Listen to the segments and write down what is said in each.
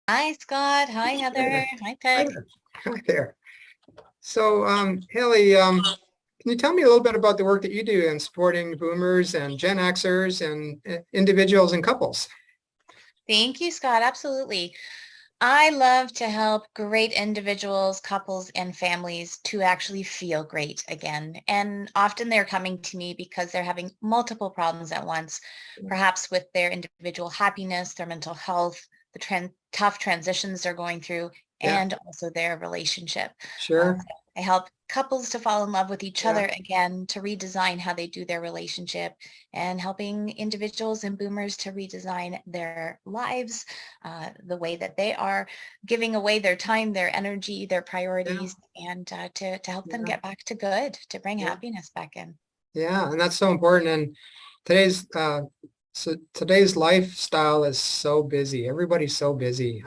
Hi, Scott. Hi, Heather. Hi, Hi Peg. there. Hi there. So, Haley, can you tell me a little bit about the work that you do in supporting boomers and Gen Xers and individuals and couples? Thank you, Scott. Absolutely. I love to help great individuals, couples, and families to actually feel great again. And often they're coming to me because they're having multiple problems at once, perhaps with their individual happiness, their mental health, the tough transitions they're going through, Yeah, and also their relationship. sure. So I help couples to fall in love with each Yeah, other again, to redesign how they do their relationship, and helping individuals and boomers to redesign their lives the way that they are, giving away their time, their energy, their yeah, priorities, and to help them yeah, get back to good, to bring yeah, happiness back in. yeah. And that's so important. And today's today's lifestyle is so busy. Everybody's so busy.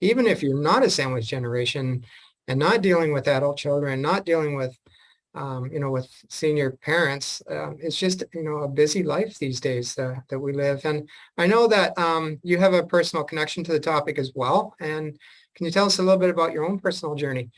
Even if you're not a sandwich generation and not dealing with adult children, not dealing with with senior parents. It's just, a busy life these days that we live. And I know that you have a personal connection to the topic as well. And can you tell us a little bit about your own personal journey?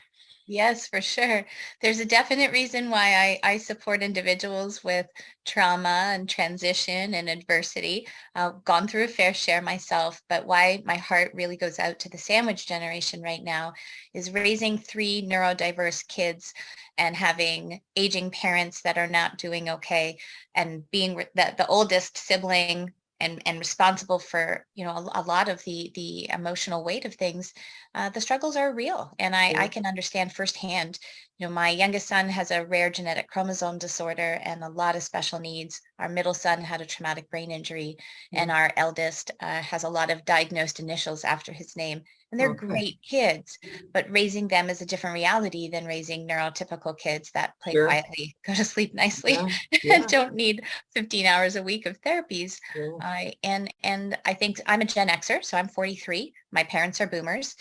Yes, for sure. There's a definite reason why I support individuals with trauma and transition and adversity. I've gone through a fair share myself, but why my heart really goes out to the sandwich generation right now is raising three neurodiverse kids and having aging parents that are not doing okay, and being the oldest sibling and responsible for, a lot of the emotional weight of things. The struggles are real, and I Yeah. can understand firsthand. My youngest son has a rare genetic chromosome disorder and a lot of special needs. Our middle son had a traumatic brain injury, and Mm. our eldest has a lot of diagnosed initials after his name. And they're Okay. great kids, but raising them is a different reality than raising neurotypical kids that play Sure. quietly, go to sleep nicely, Yeah. and Yeah. don't need 15 hours a week of therapies. Yeah. And I think I'm a Gen Xer, so I'm 43. My parents are boomers.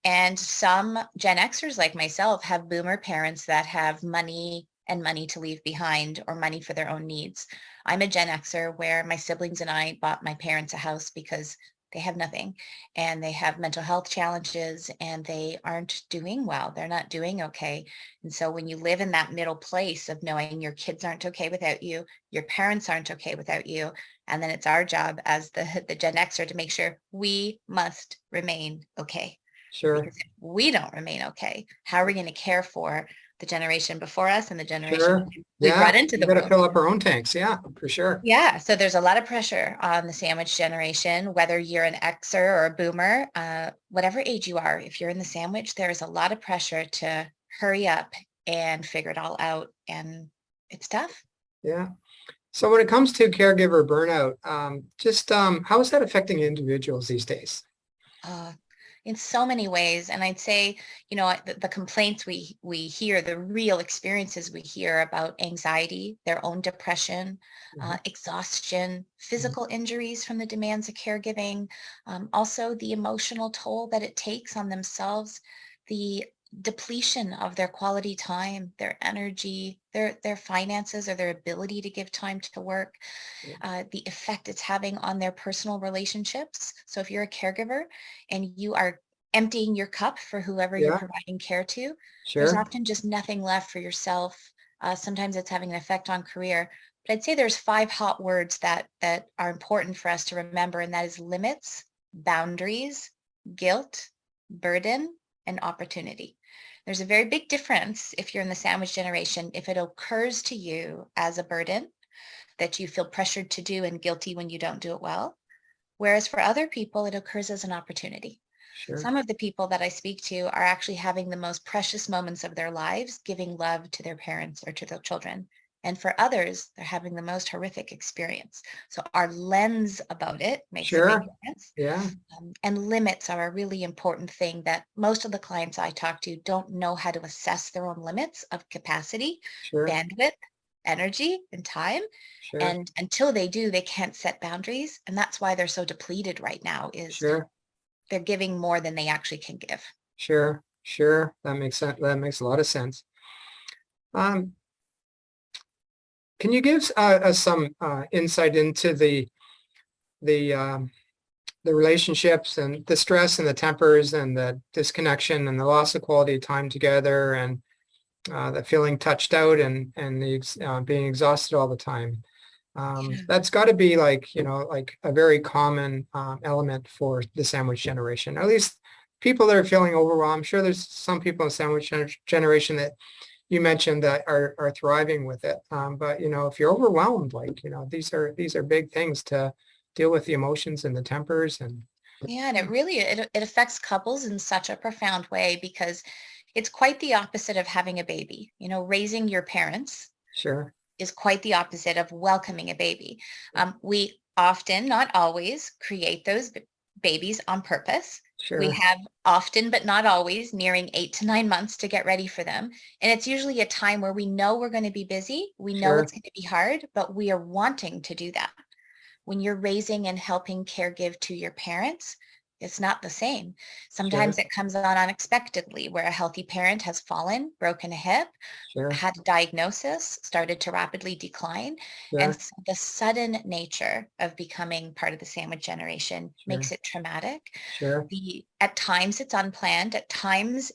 And some Gen Xers like myself have boomer parents that have money to leave behind, or money for their own needs. I'm a Gen Xer where my siblings and I bought my parents a house because they have nothing, and they have mental health challenges, and they aren't doing well. They're not doing okay. And so when you live in that middle place of knowing your kids aren't okay without you, your parents aren't okay without you, and then it's our job as the Gen Xer to make sure we must remain okay. Sure. Because if we don't remain okay, how are we going to care for the generation before us and the generation Sure. we Yeah. brought into We the got to world? fill up our own tanks. Yeah, for sure. Yeah, so there's a lot of pressure on the sandwich generation, whether you're an Xer or a boomer, whatever age you are. If you're in the sandwich, there is a lot of pressure to hurry up and figure it all out, and it's tough. Yeah. So when it comes to caregiver burnout, just how is that affecting individuals these days? Uh, in so many ways. And I'd say, the complaints we hear, the real experiences we hear about anxiety, their own depression, Mhm. exhaustion, Mhm. physical injuries from the demands of caregiving, also the emotional toll that it takes on themselves, the depletion of their quality time, their energy, their finances, or their ability to give time to work, the effect it's having on their personal relationships. So if you're a caregiver and you are emptying your cup for whoever you're Yeah, providing care to, there's sure. often just nothing left for yourself. Sometimes it's having an effect on career. But I'd say there's five hot words that are important for us to remember, and that is limits, boundaries, guilt, burden, and opportunity. There's a very big difference if you're in the sandwich generation, if it occurs to you as a burden that you feel pressured to do and guilty when you don't do it well. Whereas for other people, it occurs as an opportunity. Sure. Some of the people that I speak to are actually having the most precious moments of their lives, giving love to their parents or to their children. And for others, they're having the most horrific experience. So our lens about it makes a big Sure. difference. Yeah. And limits are a really important thing that most of the clients I talk to don't know how to assess their own limits of capacity, Sure. bandwidth, energy, and time. Sure. And until they do, they can't set boundaries. And that's why they're so depleted right now, is Sure. they're giving more than they actually can give. Sure. Sure. That makes sense. That makes a lot of sense. Um, can you give us some insight into the the relationships and the stress and the tempers and the disconnection and the loss of quality of time together, and the feeling touched out, and the being exhausted all the time. Yeah. That's got to be like, like a very common element for the sandwich generation. At least people that are feeling overwhelmed. I'm sure there's some people in sandwich generation that you mentioned that are thriving with it. But if you're overwhelmed, like, these are big things to deal with, the emotions and the tempers and Yeah, and it really it affects couples in such a profound way because it's quite the opposite of having a baby. Raising your parents sure, is quite the opposite of welcoming a baby. We often, not always, create those babies on purpose. We sure, have often, but not always, nearing 8 to 9 months to get ready for them. And it's usually a time where we know we're going to be busy. We know sure, it's going to be hard, but we are wanting to do that. When you're raising and helping caregive to your parents, it's not the same. sure, Sometimes it comes on unexpectedly, where a healthy parent has fallen, broken a hip, sure, had a diagnosis, started to rapidly decline. And sure, the sudden nature of becoming part of the sandwich generation sure, makes it traumatic. sure, At times it's unplanned. At times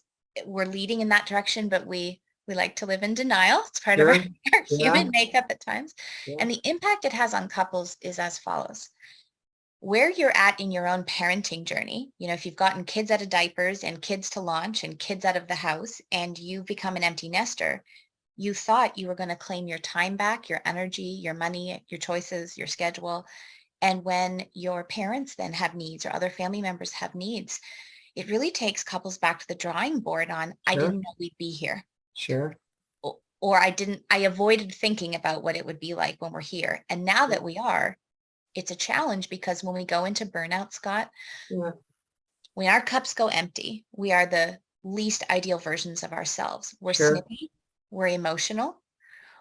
we're leading in that direction, but we like to live in denial. It's part of our, sure, our yeah, human makeup at times. yeah, And the impact it has on couples is as follows. Where you're at in your own parenting journey, if you've gotten kids out of diapers and kids to launch and kids out of the house and you become an empty nester, you thought you were going to claim your time back, your energy, your money, your choices, your schedule. And when your parents then have needs or other family members have needs, it really takes couples back to the drawing board on, I sure, didn't know we'd be here. sure, Or I avoided thinking about what it would be like when we're here. And now that we are, it's a challenge because when we go into burnout, Scott, yeah, when our cups go empty, we are the least ideal versions of ourselves. We're sure, snippy, we're emotional,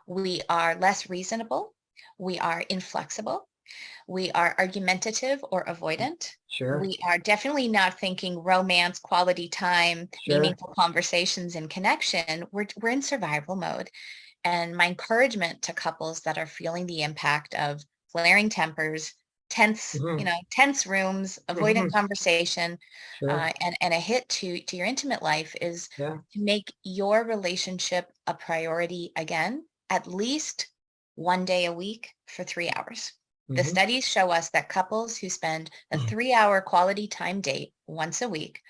we are less reasonable, we are inflexible, we are argumentative or avoidant. sure, We are definitely not thinking romance, quality time, sure, meaningful conversations and connection. We're in survival mode. And my encouragement to couples that are feeling the impact of flaring tempers, mhm, tense rooms, avoidant mhm, conversation, sure, and a hit to your intimate life is yeah, to make your relationship a priority again, at least 1 day a week for 3 hours. The mhm, studies show us that couples who spend a 3 hour quality time date once a week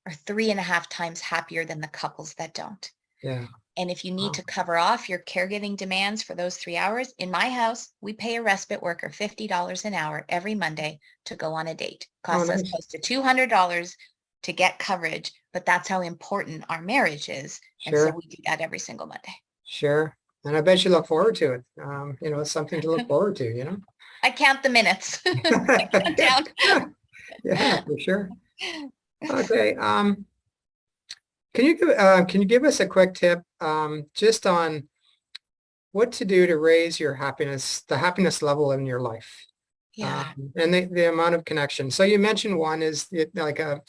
are 3.5 times happier than the couples that don't. yeah, And if you need wow, to cover off your caregiving demands for those 3 hours, in my house, we pay a respite worker $50 an hour every Monday to go on a date. oh, Costs us nice, close to $200 to get coverage, but that's how important our marriage is. And so sure, we do that every single Monday. sure. And I bet you look forward to it. It's something to look forward to. I count the minutes. I count Yeah, down. yeah, for sure. Okay. Can you give us a quick tip just on what to do to raise your happiness, the happiness level in your life, Yeah. and the amount of connection? So you mentioned one is like a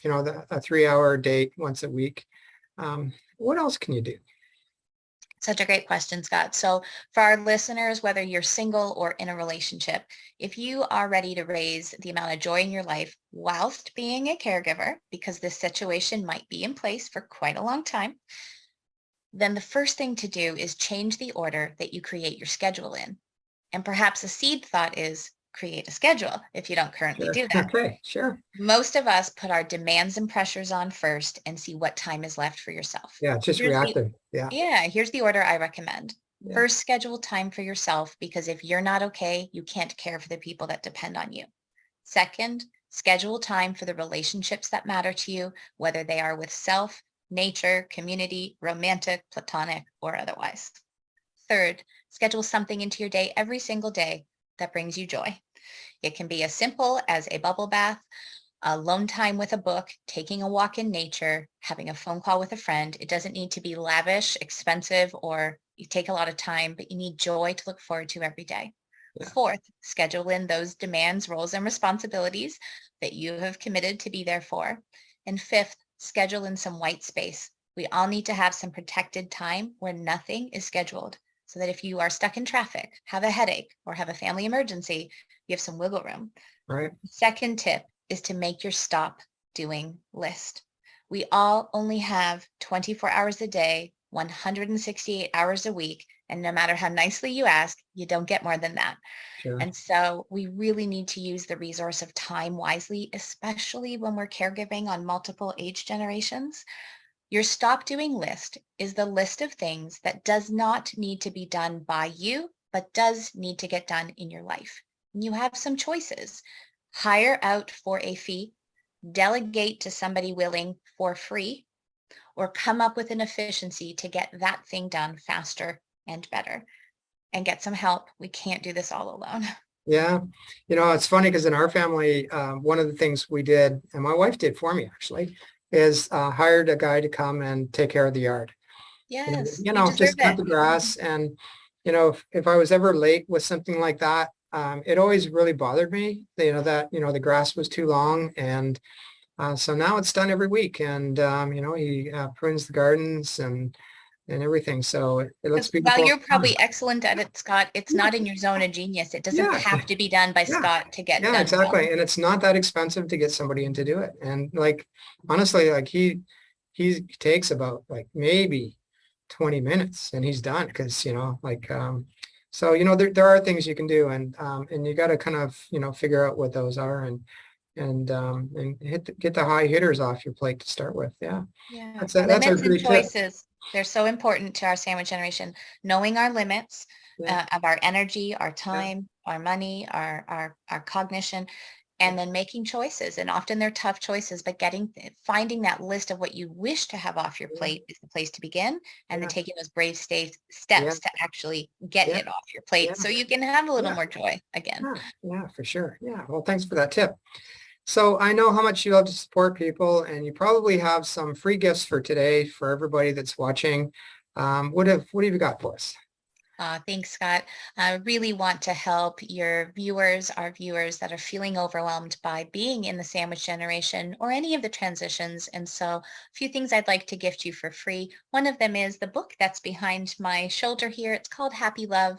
3 hour date once a week. What else can you do? Such a great question, Scott. So for our listeners, whether you're single or in a relationship, if you are ready to raise the amount of joy in your life whilst being a caregiver, because this situation might be in place for quite a long time, then the first thing to do is change the order that you create your schedule in. And perhaps a seed thought is create a schedule if you don't currently Sure. do that. Okay, sure. Most of us put our demands and pressures on first and see what time is left for yourself. Yeah, just Here's the reactive. Yeah, Yeah, here's the order I recommend. yeah, First, schedule time for yourself because if you're not okay, you can't care for the people that depend on you. Second, schedule time for the relationships that matter to you, whether they are with self, nature, community, romantic, platonic, or otherwise. Third, schedule something into your day every single day that brings you joy. It can be as simple as a bubble bath, alone time with a book, taking a walk in nature, having a phone call with a friend. It doesn't need to be lavish, expensive, or you take a lot of time, but you need joy to look forward to every day. yeah. Fourth, schedule in those demands, roles, and responsibilities that you have committed to be there for. And fifth, schedule in some white space. We all need to have some protected time where nothing is scheduled so that if you are stuck in traffic, have a headache, or have a family emergency, you have some wiggle room. Right. Second tip is to make your stop doing list. We all only have 24 hours a day, 168 hours a week. And no matter how nicely you ask, you don't get more than that. Sure. And so we really need to use the resource of time wisely, especially when we're caregiving on multiple age generations. Your stop doing list is the list of things that does not need to be done by you, but does need to get done in your life. And you have some choices. Hire out for a fee, delegate to somebody willing for free, or come up with an efficiency to get that thing done faster and better. And get some help. We can't do this all alone. Yeah. It's funny because in our family, one of the things we did, and my wife did for me actually, is hired a guy to come and take care of the yard. Yes, you deserve Just cut it. the grass. And, if I was ever late with something like that, it always really bothered me, that, the grass was too long. And so now it's done every week. And, he prunes the gardens and everything. So it looks While beautiful. you're probably excellent at it, Scott, it's not in your zone of genius. It doesn't Yeah. have to be done by Yeah. Scott to get Yeah, done exactly. well. And it's not that expensive to get somebody in to do it. And honestly, he takes about maybe 20 minutes and he's done because, so, there are things you can do and you got to kind of, figure out what those are and get the high hitters off your plate to start with. Yeah. Yeah. That's a Limits and great tip. choices. They're so important to our sandwich generation. Knowing our limits Yeah. of our energy, our time, our money, our cognition, and then making choices. And often they're tough choices, but finding that list of what you wish to have off your plate is the place to begin. And then taking those brave steps to actually get it off your plate so you can have a little more joy again. Yeah, for sure. Yeah. Well, thanks for that tip. So I know how much you love to support people, and you probably have some free gifts for today for everybody that's watching. What have you got for us? Thanks, Scott. I really want to help our viewers that are feeling overwhelmed by being in the sandwich generation or any of the transitions. And so a few things I'd like to gift you for free. One of them is the book that's behind my shoulder here. It's called Happy Love.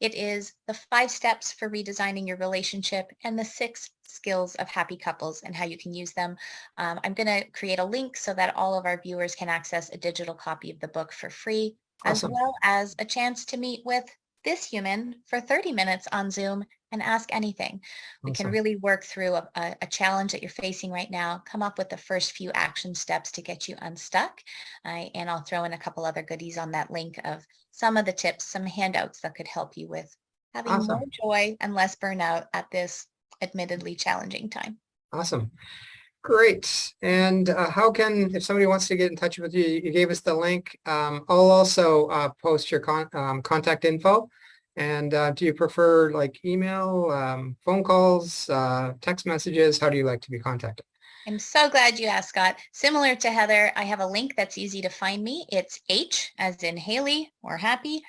It is the 5 steps for redesigning your relationship and the 6 skills of happy couples and how you can use them. I'm going to create a link so that all of our viewers can access a digital copy of the book for free. Awesome. As well as a chance to meet with this human for 30 minutes on Zoom and ask anything. We can really work through a challenge that you're facing right now, come up with the first few action steps to get you unstuck. And I'll throw in a couple other goodies on that link of some of the tips, some handouts that could help you with having more joy and less burnout at this admittedly challenging time. Awesome. Great. And if somebody wants to get in touch with you, you gave us the link. I'll also post your contact info. And do you prefer email, phone calls, text messages? How do you like to be contacted? I'm so glad you asked, Scott. Similar to Heather, I have a link that's easy to find me. It's H as in Hailey or happy,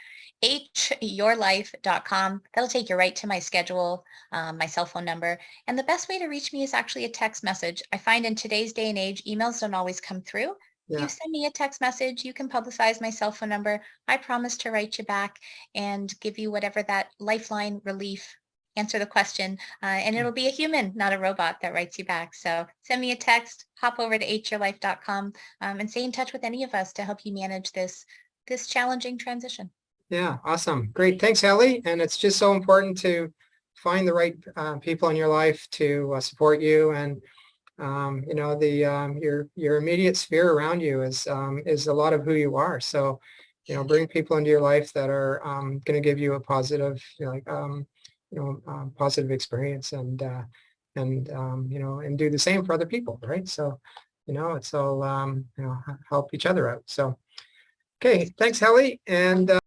hyourlife.com. That'll take you right to my schedule, my cell phone number. And the best way to reach me is actually a text message. I find in today's day and age, emails don't always come through. If you send me a text message, you can publicize my cell phone number. I promise to write you back and give you whatever that lifeline relief, answer the question, and it'll be a human, not a robot that writes you back. So send me a text, hop over to hyourlife.com and stay in touch with any of us to help you manage this challenging transition. Yeah, awesome. Great. Thanks, Hailey. And it's just so important to find the right people in your life to support you. And, your immediate sphere around you is a lot of who you are. So, bring people into your life that are going to give you a positive, positive experience and do the same for other people. Right. So, it's all, help each other out. So, okay. Thanks, Hailey. And